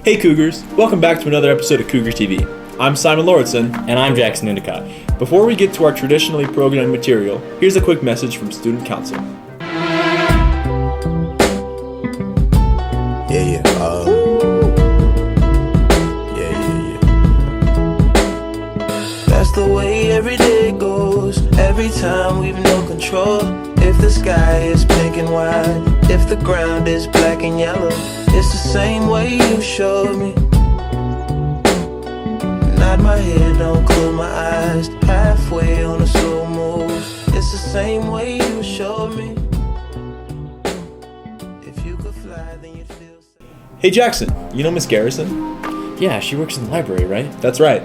Hey Cougars, welcome back to another episode of Cougar TV. I'm Simon Lauritsen. And I'm Jackson Endicott. Before we get to our traditionally programmed material, here's a quick message from Student Council. Yeah. That's the way every day goes. Every time we've no control. If the sky is pink and white, if the ground is black and yellow, it's the same way you showed me. Nod my head, don't close my eyes. Halfway on a slow move. It's the same way you showed me. If you could fly, then you'd feel safe. Hey Jackson, you know Miss Garrison? Yeah, she works in the library, right? That's right.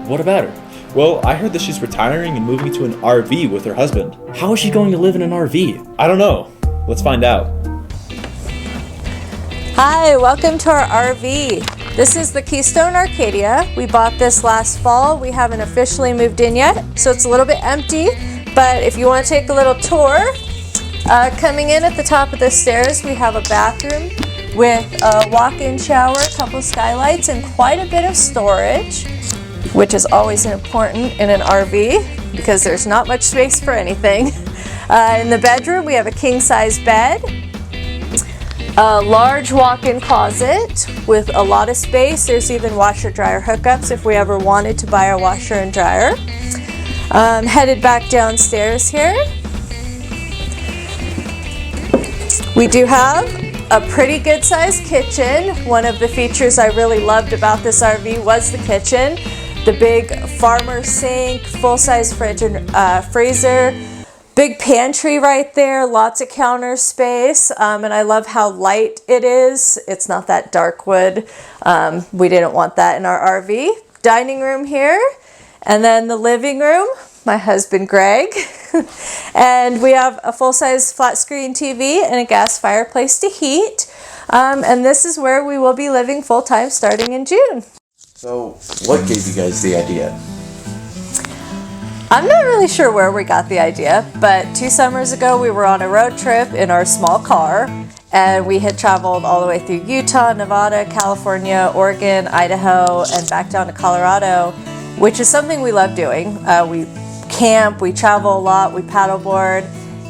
What about her? Well, I heard that she's retiring and moving to an RV with her husband. How is she going to live in an RV? I don't know. Let's find out. Hi, welcome to our RV. This is the Keystone Arcadia. We bought this last fall. We haven't officially moved in yet, so it's a little bit empty. But if you want to take a little tour, coming in at the top of the stairs, we have a bathroom with a walk-in shower, a couple of skylights, and quite a bit of storage, which is always important in an RV because there's not much space for anything. In the bedroom, we have a king-size bed, a large walk-in closet with a lot of space. There's even washer-dryer hookups if we ever wanted to buy a washer and dryer. Headed back downstairs here, we do have a pretty good-sized kitchen. One of the features I really loved about this RV was the kitchen. The big farmer sink, full-size fridge and freezer, big pantry right there, lots of counter space, and I love how light it is. It's not that dark wood. We didn't want that in our RV. Dining room here, and then the living room, my husband Greg. And we have a full-size flat-screen TV and a gas fireplace to heat. And this is where we will be living full-time starting in June. So, what gave you guys the idea? I'm not really sure where we got the idea, but 2 summers ago we were on a road trip in our small car, and we had traveled all the way through Utah, Nevada, California, Oregon, Idaho, and back down to Colorado, which is something we love doing. We camp, we travel a lot, we paddleboard,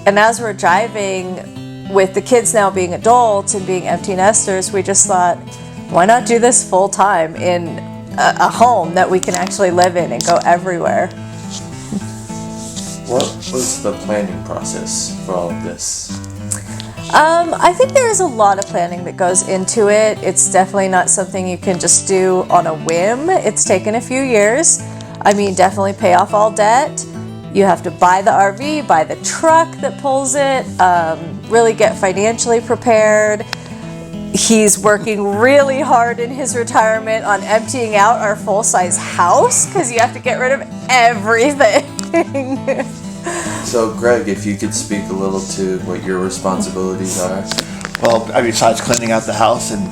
and as we're driving, with the kids now being adults and being empty nesters, we just thought, why not do this full time in a home that we can actually live in and go everywhere? What was the planning process for all of this? I think there is a lot of planning that goes into it. It's definitely not something you can just do on a whim. It's taken a few years. I mean, definitely pay off all debt. You have to buy the RV, buy the truck that pulls it, really get financially prepared. He's working really hard in his retirement on emptying out our full-size house because you have to get rid of everything. So, Greg, if you could speak a little to what your responsibilities are. Well, besides cleaning out the house and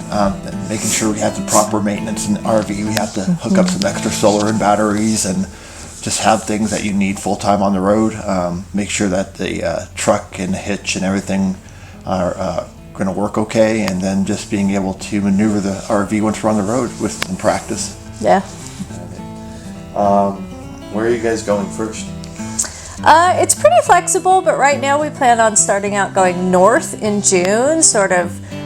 making sure we have the proper maintenance in the RV, we have to hook up some extra solar and batteries and just have things that you need full-time on the road. Make sure that the truck and the hitch and everything are going to work okay, and then just being able to maneuver the RV once we're on the road with some practice. Yeah. Where are you guys going first? It's pretty flexible, but right now we plan on starting out going north in June.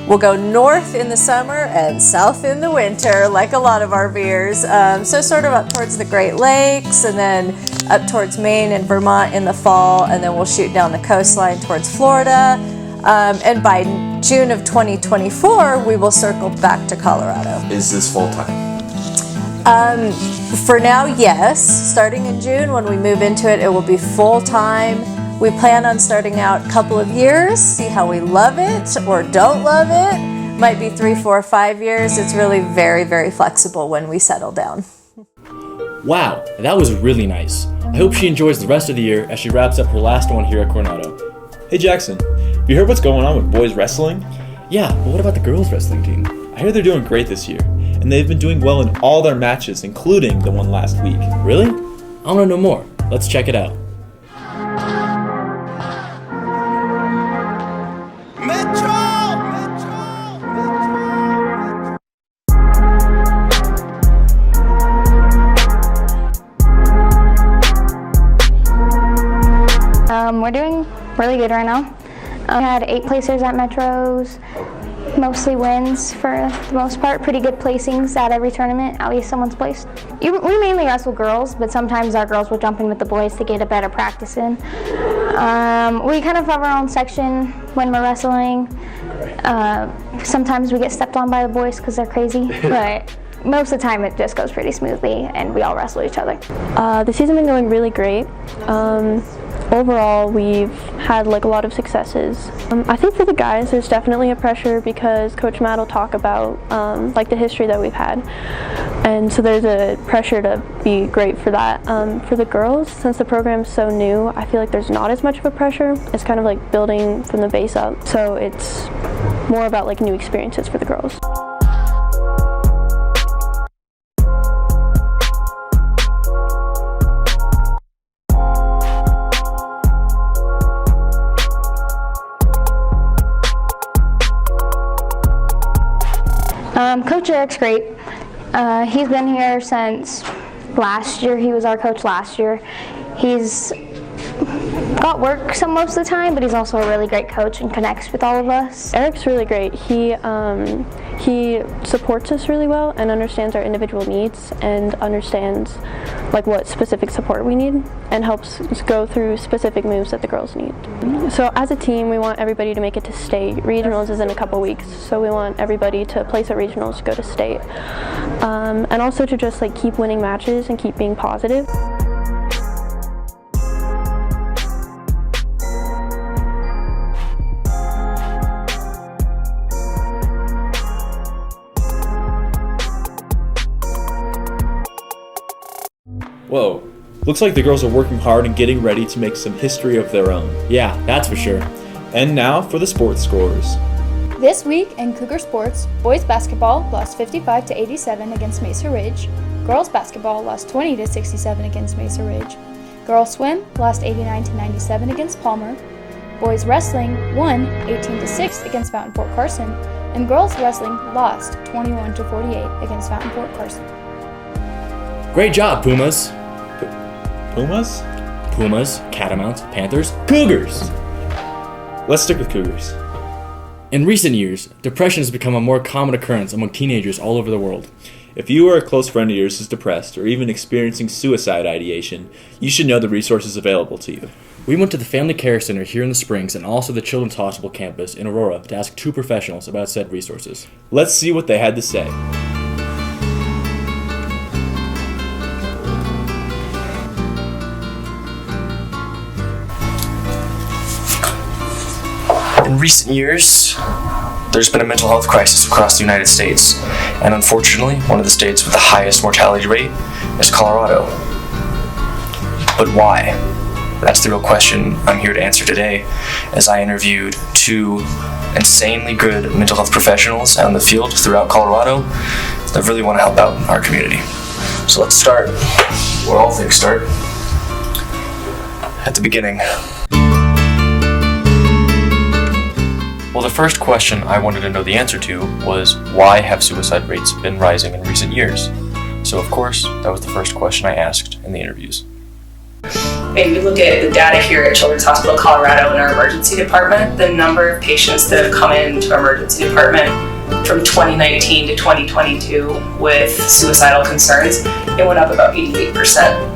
We'll go north in the summer and south in the winter, like a lot of RVers. So sort of up towards the Great Lakes, and then up towards Maine and Vermont in the fall, and then we'll shoot down the coastline towards Florida. And by June of 2024, we will circle back to Colorado. Is this full-time? For now, yes. Starting in June, when we move into it, it will be full-time. We plan on starting out a couple of years, see how we love it or don't love it. Might be 3, 4, 5 years. It's really very, very flexible when we settle down. Wow, that was really nice. I hope she enjoys the rest of the year as she wraps up her last one here at Coronado. Hey Jackson, have you heard what's going on with boys wrestling? Yeah, but what about the girls wrestling team? I hear they're doing great this year, and they've been doing well in all their matches, including the one last week. Really? I want to know more. Let's check it out. We're doing really good right now. We had 8 placers at Metros, mostly wins for the most part, pretty good placings at every tournament, at least someone's placed. We mainly wrestle girls, but sometimes our girls will jump in with the boys to get a better practice in. We kind of have our own section when we're wrestling. Sometimes we get stepped on by the boys because they're crazy, but most of the time it just goes pretty smoothly and we all wrestle each other. The season's been going really great. Overall, we've had like a lot of successes. I think for the guys, there's definitely a pressure because Coach Matt will talk about like the history that we've had, and so there's a pressure to be great for that. For the girls, since the program's so new, I feel like there's not as much of a pressure. It's kind of like building from the base up, so it's more about like new experiences for the girls. Coach Eric's great. He's been here since last year. He was our coach last year. He's got work most of the time, but he's also a really great coach and connects with all of us. Eric's really great. He supports us really well and understands our individual needs and understands like what specific support we need and helps us go through specific moves that the girls need. So as a team, we want everybody to make it to state. Regionals is in a couple weeks, so we want everybody to place at regionals to go to state. And also to just like keep winning matches and keep being positive. Whoa. Looks like the girls are working hard and getting ready to make some history of their own. Yeah, that's for sure. And now for the sports scores. This week in Cougar sports, boys basketball lost 55-87 against Mesa Ridge. Girls basketball lost 20-67 against Mesa Ridge. Girls swim lost 89-97 against Palmer. Boys wrestling won 18-6 against Fountain Fort Carson. And girls wrestling lost 21-48 against Fountain Fort Carson. Great job, Pumas. Pumas? Pumas, Catamounts, Panthers, Cougars. Let's stick with Cougars. In recent years, depression has become a more common occurrence among teenagers all over the world. If you or a close friend of yours is depressed or even experiencing suicide ideation, you should know the resources available to you. We went to the Family Care Center here in the Springs and also the Children's Hospital campus in Aurora to ask 2 professionals about said resources. Let's see what they had to say. In recent years, there's been a mental health crisis across the United States, and unfortunately, one of the states with the highest mortality rate is Colorado. But why? That's the real question I'm here to answer today, as I interviewed 2 insanely good mental health professionals out in the field throughout Colorado that really want to help out our community. So let's start where all things start, at the beginning. Well, the first question I wanted to know the answer to was, why have suicide rates been rising in recent years? So of course, that was the first question I asked in the interviews. If you look at the data here at Children's Hospital Colorado in our emergency department, the number of patients that have come into our emergency department from 2019 to 2022 with suicidal concerns, it went up about 88%.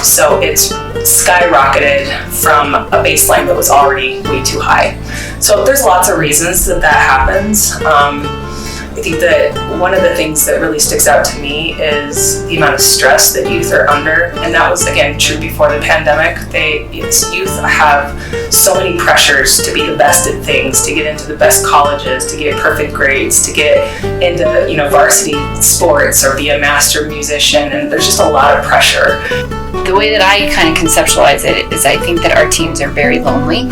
So it's skyrocketed from a baseline that was already way too high. So there's lots of reasons that happens. I think that one of the things that really sticks out to me is the amount of stress that youth are under, and that was again true before the pandemic. Youth have so many pressures to be the best at things, to get into the best colleges, to get perfect grades, to get into varsity sports or be a master musician, and there's just a lot of pressure. The way that I kind of conceptualize it is I think that our teams are very lonely.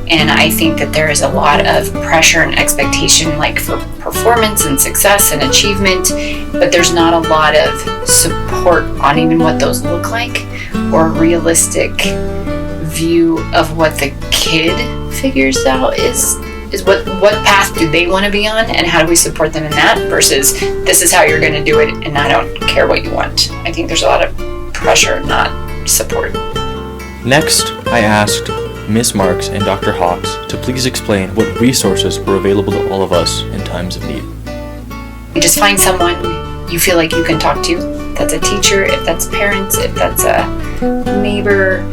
And I think that there is a lot of pressure and expectation, like for performance and success and achievement, but there's not a lot of support on even what those look like, or a realistic view of what the kid figures out is what path do they want to be on, and how do we support them in that, versus this is how you're going to do it and I don't care what you want. I think there's a lot of pressure, not support. Next, I asked, Miss Marks, and Dr. Hawks to please explain what resources were available to all of us in times of need. You just find someone you feel like you can talk to. If that's a teacher, if that's parents, if that's a neighbor,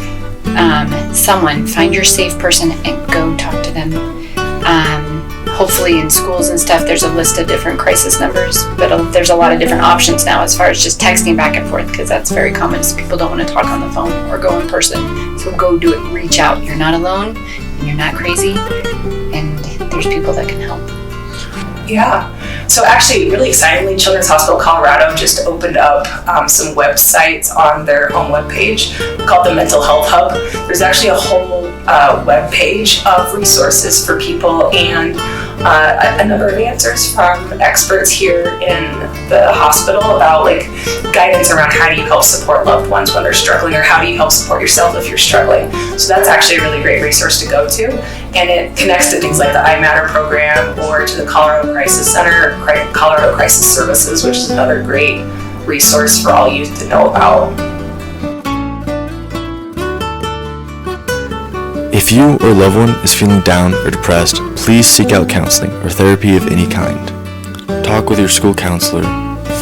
someone. Find your safe person and go talk to them. Hopefully in schools and stuff there's a list of different crisis numbers, but there's a lot of different options now as far as just texting back and forth, because that's very common. So people don't want to talk on the phone or go in person. So go do it. Reach out. You're not alone and you're not crazy, and there's people that can help. Yeah. So actually, really excitingly, Children's Hospital Colorado just opened up some websites on their own webpage called the Mental Health Hub. There's actually a whole web page of resources for people and a number of answers from experts here in the hospital about like guidance around how do you help support loved ones when they're struggling, or how do you help support yourself if you're struggling. So that's actually a really great resource to go to, and it connects to things like the I Matter program or to the Colorado Crisis Center, Colorado Crisis Services, which is another great resource for all youth to know about. If you or a loved one is feeling down or depressed, please seek out counseling or therapy of any kind. Talk with your school counselor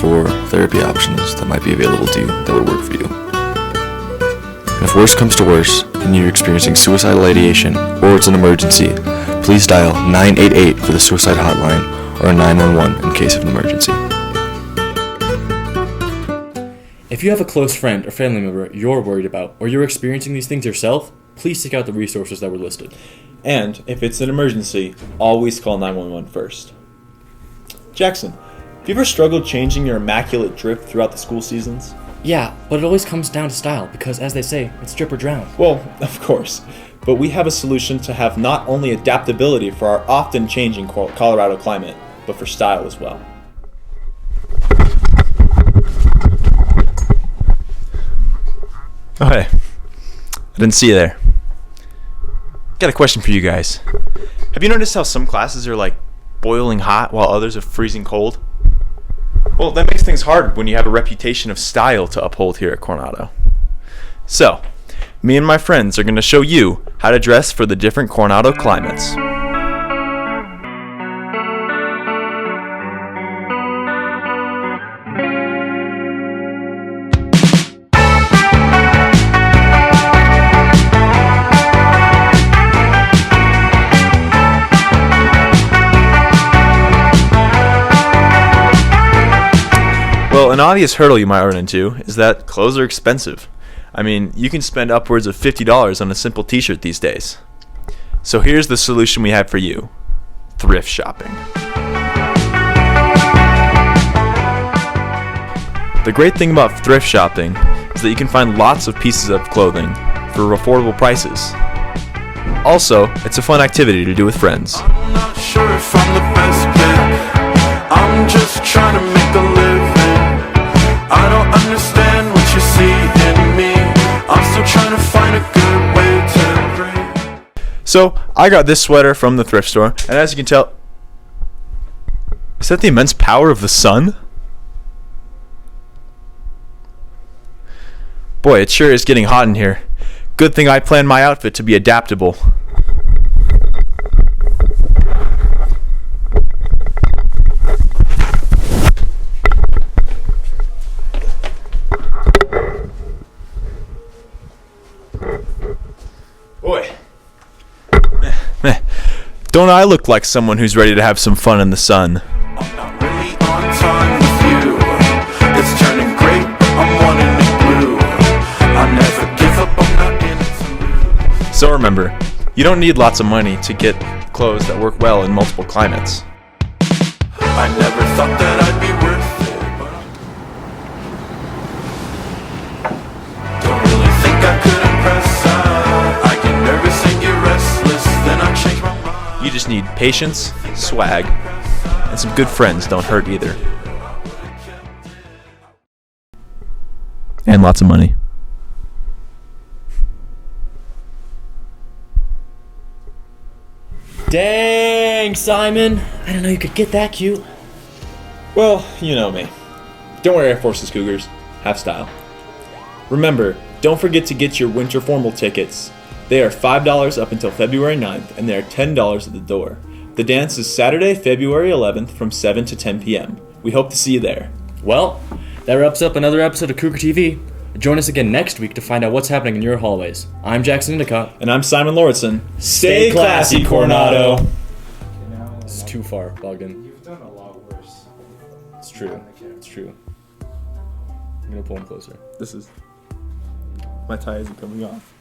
for therapy options that might be available to you that would work for you. And if worse comes to worse and you're experiencing suicidal ideation or it's an emergency, please dial 988 for the suicide hotline or 911 in case of an emergency. If you have a close friend or family member you're worried about, or you're experiencing these things yourself, please seek out the resources that were listed. And if it's an emergency, always call 911 first. Jackson, have you ever struggled changing your immaculate drip throughout the school seasons? Yeah, but it always comes down to style because, as they say, it's drip or drown. Well, of course. But we have a solution to have not only adaptability for our often changing Colorado climate, but for style as well. Oh, hey. I didn't see you there. Got a question for you guys. Have you noticed how some classes are like boiling hot while others are freezing cold? Well, that makes things hard when you have a reputation of style to uphold here at Coronado. So, me and my friends are going to show you how to dress for the different Coronado climates. Well, an obvious hurdle you might run into is that clothes are expensive. I mean, you can spend upwards of $50 on a simple t-shirt these days. So here's the solution we have for you: thrift shopping. The great thing about thrift shopping is that you can find lots of pieces of clothing for affordable prices. Also, it's a fun activity to do with friends. I'm not sure if I'm the best pick. I'm just trying to make a living. I don't understand what you see in me. I'm still trying to find a good way to breathe. So, I got this sweater from the thrift store, and as you can tell... Is that the immense power of the sun? Boy, it sure is getting hot in here. Good thing I planned my outfit to be adaptable. Boy. Don't I look like someone who's ready to have some fun in the sun? I'm not really on time with you. It's turning great, I'm wanting it blue. I never give up, I'm not in it to lose. So remember, you don't need lots of money to get clothes that work well in multiple climates. I never thought that I'd be worth it, but don't really think I could impress. I get nervous and get restless, then I change my mind. You just need patience, swag, and some good friends don't hurt either. And lots of money. Dang, Simon! I didn't know you could get that cute. Well, you know me. Don't wear Air Forces, Cougars. Have style. Remember, don't forget to get your winter formal tickets. They are $5 up until February 9th, and they are $10 at the door. The dance is Saturday, February 11th from 7 to 10 p.m. We hope to see you there. Well, that wraps up another episode of Cougar TV. Join us again next week to find out what's happening in your hallways. I'm Jackson Endicott. And I'm Simon Lauritsen. Stay classy, Coronado. This is too far, Bogdan. You've done a lot worse. It's true. It's true. I'm gonna pull him closer. My tie isn't coming off.